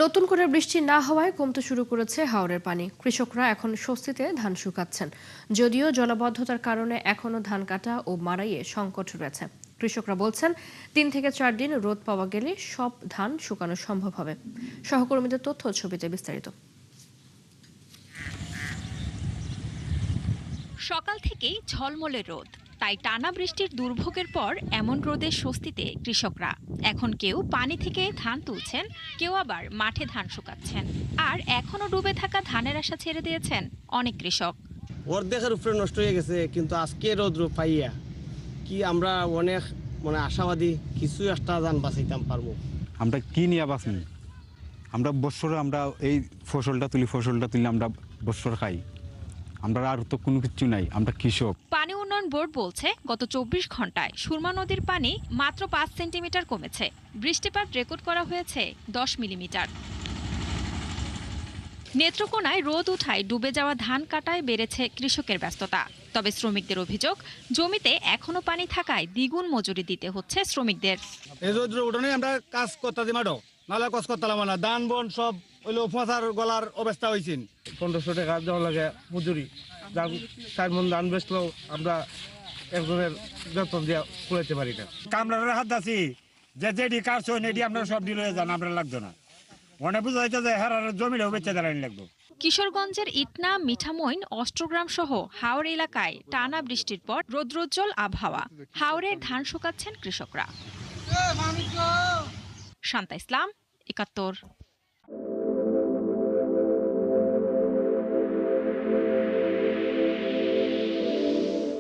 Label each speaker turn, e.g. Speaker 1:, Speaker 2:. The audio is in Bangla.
Speaker 1: নতুন করে বৃষ্টি না হওয়ায় কমতে শুরু করেছে হাওরের পানি। কৃষকরা এখন স্বস্তিতে ধান শুকাচ্ছেন, যদিও জলাবদ্ধতার কারণে এখনো ধান কাটা ও মাড়াইয়ে সংকট রয়েছে। কৃষকরা বলছেন ৩ থেকে ৪ দিন রোদ পাওয়া গেলে সব ধান শুকানো সম্ভব হবে। সহকর্মীদের তথ্য ছবিতে বিস্তারিত।
Speaker 2: সকাল থেকেই ঝলমলে রোদ, তাই টানা বৃষ্টির দুর্ভোগের পর এমন রোদে স্বস্তিতে কৃষকরা। এখন কেউ পানি থেকে ধান তুলছেন, কেউ আবার মাঠে ধান শুকাচ্ছেন। আর এখনো ডুবে থাকা ধানের আশা ছেড়ে দিয়েছেন অনেক কৃষক।
Speaker 3: অর্ধেকের উপরে নষ্ট হয়ে গেছে, কিন্তু আজকে রোদ্র পাইয়া কি আমরা অনেক আশাবাদী কিছু একটা ধান বাঁচাইতাম পারবো।
Speaker 4: আমরা কি নিয়ে বাঁচি? আমরা বৎসরে আমরা এই ফসলটা তুলি আমরা বৎসর খাই। আমরা আর তো কোনো কিছু নাই, আমরা কৃষক।
Speaker 2: পানি উন্নয়ন বোর্ড বলছে গত ২৪ ঘন্টায় সুরমা নদীর পানি মাত্র ৫ সেন্টিমিটার কমেছে। বৃষ্টিপাত রেকর্ড করা হয়েছে ১০ মিলিমিটার। নেত্রকোনায় রোদ উঠায় ডুবে যাওয়া ধান কাটায় বেড়েছে কৃষকের ব্যস্ততা। তবে শ্রমিকদের অভিযোগ, জমিতে এখনো পানি থাকায় দ্বিগুণ মজুরি দিতে হচ্ছে শ্রমিকদের।
Speaker 5: এই রোদ্র উঠোনে আমরা কাজ করতে দিই মাঠো, নাহলে কাজ করতাম না। ধান বন সব হইলো ফাঁসার গলার অবস্থা হয়েছে। ১৫০০ টাকা দেওয়া লাগে মজুরি। ৪ মন ধান বেচলেও আমরা একজনের বেতন দিয়ে কুলাইতে পারি না।
Speaker 6: কামলার হাত আছি যে যেটি কাজ হয় এটি আপনারা সব ডিল হয়ে যান, আমরা লাগতো না। মনে বুঝা যাইতে যে হারার জমিটাও বেচে দাঁড়ানি লাগতো।
Speaker 2: কিশোরগঞ্জের ইটনা, মিঠামইন, অষ্টগ্রাম সহ হাওর এলাকায় টানা বৃষ্টির পর রৌদ্রোজ্জ্বল আবহাওয়া। হাওরের ধান শুকাচ্ছেন কৃষকরা। শান্তা ইসলাম, ৭১।